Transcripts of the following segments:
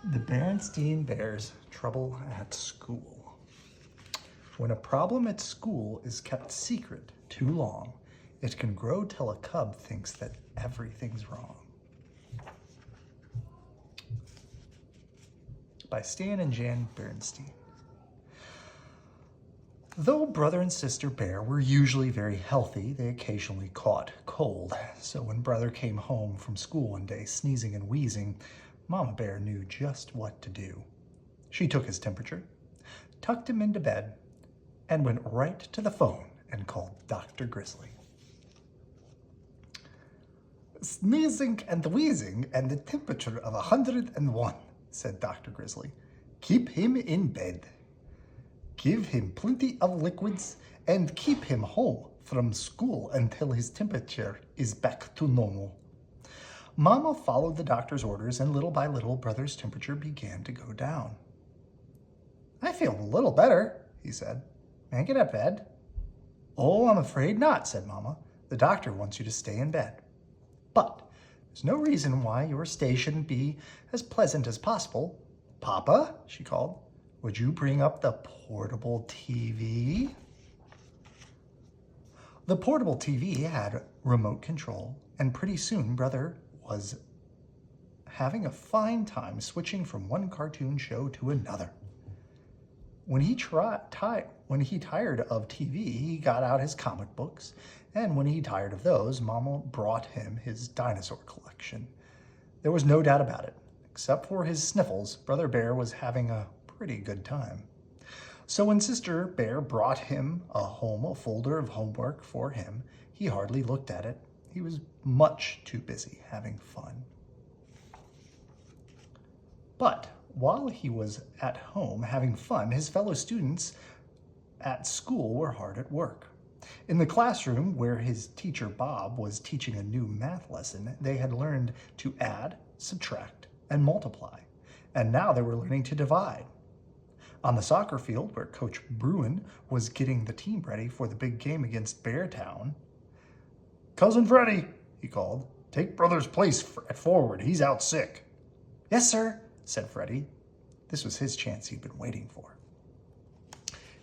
The Berenstain Bears' trouble at school. When a problem at school is kept secret too long, it can grow till a cub thinks that everything's wrong. By Stan and Jan Berenstain. Though brother and sister bear were usually very healthy, they occasionally caught cold. So when brother came home from school one day sneezing and wheezing, Mama Bear knew just what to do. She took his temperature, tucked him into bed, and went right to the phone and called Dr. Grizzly. "Sneezing and wheezing and the temperature of 101, said Dr. Grizzly. "Keep him in bed. Give him plenty of liquids and keep him home from school until his temperature is back to normal." Mama followed the doctor's orders, and little by little, brother's temperature began to go down. "I feel a little better," he said. "May I get out of bed?" "Oh, I'm afraid not," said Mama. "The doctor wants you to stay in bed. But there's no reason why your stay shouldn't be as pleasant as possible. Papa," she called, "would you bring up the portable TV?" The portable TV had remote control, and pretty soon brother was having a fine time switching from one cartoon show to another. When he tired of TV, he got out his comic books, and when he tired of those, Mama brought him his dinosaur collection. There was no doubt about it. Except for his sniffles, Brother Bear was having a pretty good time. So when Sister Bear brought him home a folder of homework for him, he hardly looked at it. He was much too busy having fun. But while he was at home having fun, his fellow students at school were hard at work. In the classroom where his teacher Bob was teaching a new math lesson, they had learned to add, subtract, and multiply. And now they were learning to divide. On the soccer field where Coach Bruin was getting the team ready for the big game against Beartown, "Cousin Freddie," he called, "take brother's place at forward. He's out sick." "Yes, sir," said Freddie. This was his chance he'd been waiting for.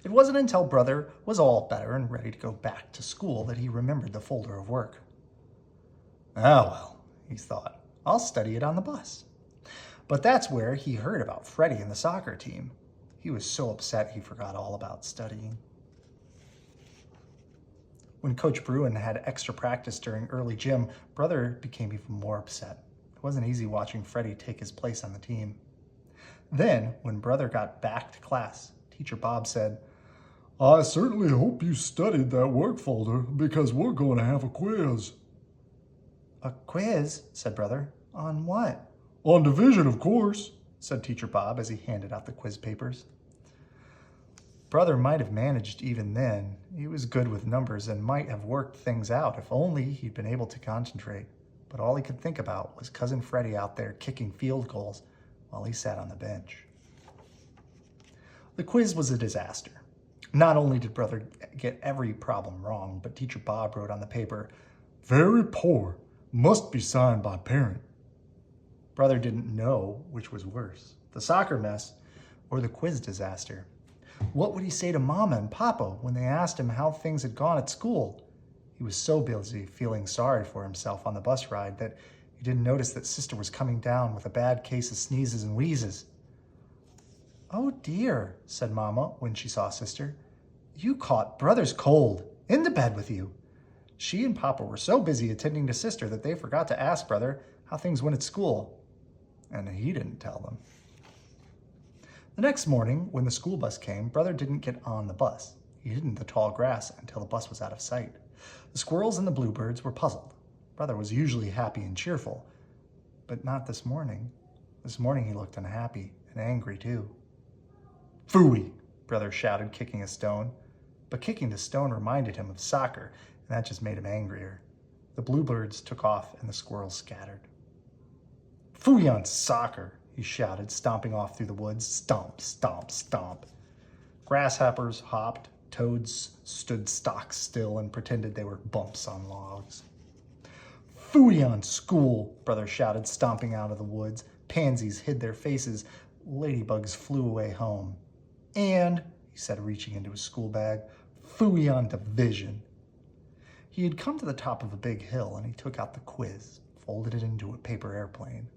It wasn't until brother was all better and ready to go back to school that he remembered the folder of work. "Ah, well," he thought, "I'll study it on the bus." But that's where he heard about Freddie and the soccer team. He was so upset he forgot all about studying. When Coach Bruin had extra practice during early gym, brother became even more upset. It wasn't easy watching Freddie take his place on the team. Then, when brother got back to class, Teacher Bob said, "I certainly hope you studied that work folder because we're going to have a quiz." "A quiz?" said brother. "On what?" "On division, of course," said Teacher Bob as he handed out the quiz papers. Brother might have managed even then. He was good with numbers and might have worked things out if only he'd been able to concentrate. But all he could think about was Cousin Freddie out there kicking field goals while he sat on the bench. The quiz was a disaster. Not only did brother get every problem wrong, but Teacher Bob wrote on the paper, "Very poor, must be signed by parent." Brother didn't know which was worse, the soccer mess or the quiz disaster. What would he say to Mama and Papa when they asked him how things had gone at school? He was so busy feeling sorry for himself on the bus ride that he didn't notice that Sister was coming down with a bad case of sneezes and wheezes. "Oh dear," said Mama when she saw Sister. "You caught brother's cold. Into bed with you." She and Papa were so busy attending to Sister that they forgot to ask brother how things went at school. And he didn't tell them. The next morning, when the school bus came, brother didn't get on the bus. He hid in the tall grass until the bus was out of sight. The squirrels and the bluebirds were puzzled. Brother was usually happy and cheerful, but not this morning. This morning he looked unhappy and angry too. "Phooey," brother shouted, kicking a stone. But kicking the stone reminded him of soccer, and that just made him angrier. The bluebirds took off and the squirrels scattered. "Phooey on soccer," he shouted, stomping off through the woods. Stomp, stomp, stomp. Grasshoppers hopped, toads stood stock still and pretended they were bumps on logs. "Phooey on school," brother shouted, stomping out of the woods. Pansies hid their faces. Ladybugs flew away home. And, he said, reaching into his school bag, Phooey on division. He had come to the top of a big hill and he took out the quiz, folded it into a paper airplane,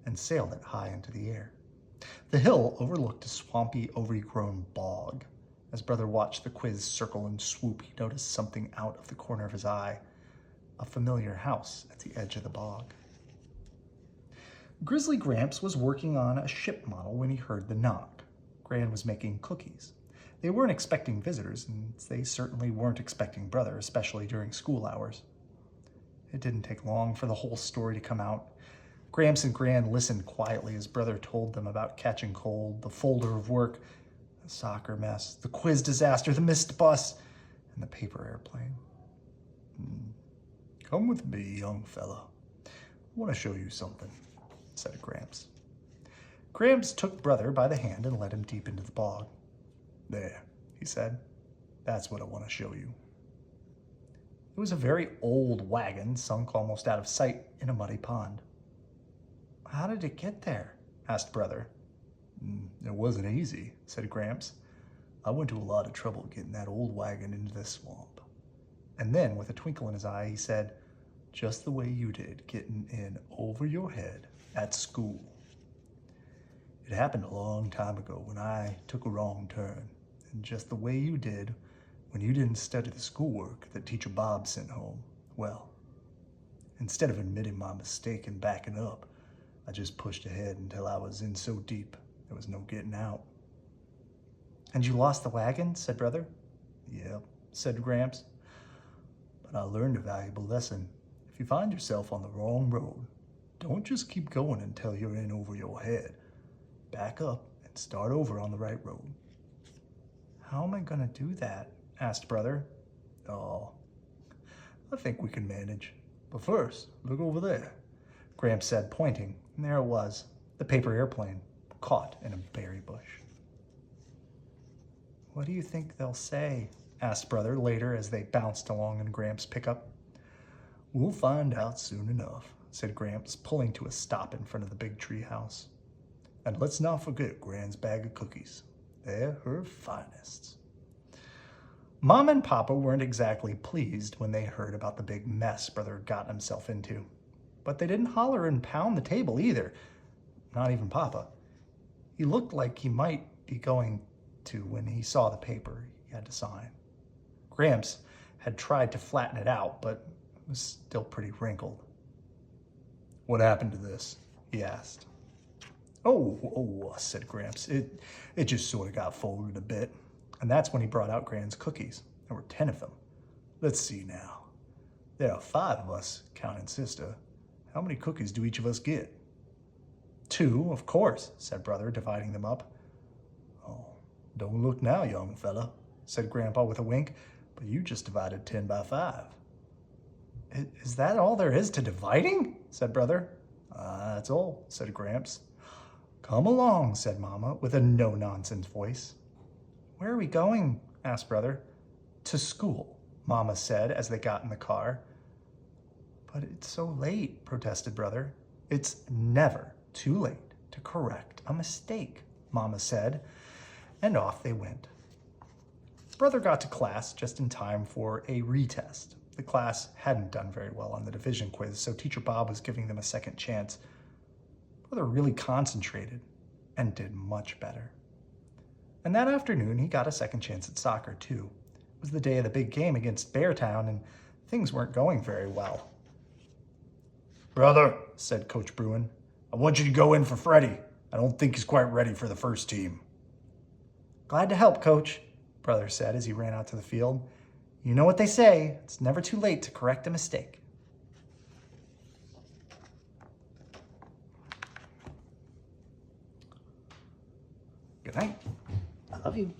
and sailed it high into the air. The hill overlooked a swampy, overgrown bog. As Brother watched the quiz circle and swoop, he noticed something out of the corner of his eye, a familiar house at the edge of the bog. Grizzly Gramps was working on a ship model when he heard the knock. Gran was making cookies. They weren't expecting visitors, and they certainly weren't expecting Brother, especially during school hours. It didn't take long for the whole story to come out. Gramps and Gran listened quietly as Brother told them about catching cold, the folder of work, the soccer mess, the quiz disaster, the missed bus, and the paper airplane. "Come with me, young fella. I want to show you something," said Gramps. Gramps took Brother by the hand and led him deep into the bog. "There," he said. "That's what I want to show you." It was a very old wagon sunk almost out of sight in a muddy pond. "How did it get there?" asked Brother. "It wasn't easy," said Gramps. "I went to a lot of trouble getting that old wagon into this swamp." And then, with a twinkle in his eye, he said, "Just the way you did getting in over your head at school. It happened a long time ago when I took a wrong turn, and just the way you did when you didn't study the schoolwork that Teacher Bob sent home. Well, instead of admitting my mistake and backing up, I just pushed ahead until I was in so deep there was no getting out." "And you lost the wagon?" said Brother. "Yep," said Gramps. "But I learned a valuable lesson. If you find yourself on the wrong road, don't just keep going until you're in over your head. Back up and start over on the right road." "How am I going to do that?" asked Brother. "Oh, I think we can manage. But first, look over there," Gramps said, pointing, and there it was, the paper airplane, caught in a berry bush. "What do you think they'll say?" asked Brother later as they bounced along in Gramps' pickup. "We'll find out soon enough," said Gramps, pulling to a stop in front of the big tree house. "And let's not forget Gran's bag of cookies. They're her finest." Mom and Papa weren't exactly pleased when they heard about the big mess Brother had gotten himself into. But they didn't holler and pound the table either. Not even Papa. He looked like he might be going to when he saw the paper he had to sign. Gramps had tried to flatten it out, but it was still pretty wrinkled. "What happened to this?" he asked. Oh, said Gramps. It just sort of got folded a bit. And that's when he brought out Gran's cookies. There were 10 of them. "Let's see now. There are 5 of us, counting Sister. How many cookies do each of us get?" "2, of course," said Brother, dividing them up. "Oh, don't look now, young fella," said Grandpa with a wink, "but you just divided 10 by 5. "Is that all there is to dividing?" said Brother. "That's all," said Gramps. "Come along," said Mama with a no-nonsense voice. "Where are we going?" asked Brother. "To school," Mama said as they got in the car. "But it's so late," protested Brother. "It's never too late to correct a mistake," Mama said, and off they went. Brother got to class just in time for a retest. The class hadn't done very well on the division quiz, so Teacher Bob was giving them a second chance. Brother really concentrated and did much better. And that afternoon, he got a second chance at soccer, too. It was the day of the big game against Beartown, and things weren't going very well. "Brother," said Coach Bruin, "I want you to go in for Freddie. I don't think he's quite ready for the first team." "Glad to help, Coach," Brother said as he ran out to the field. "You know what they say, it's never too late to correct a mistake." Good night. I love you.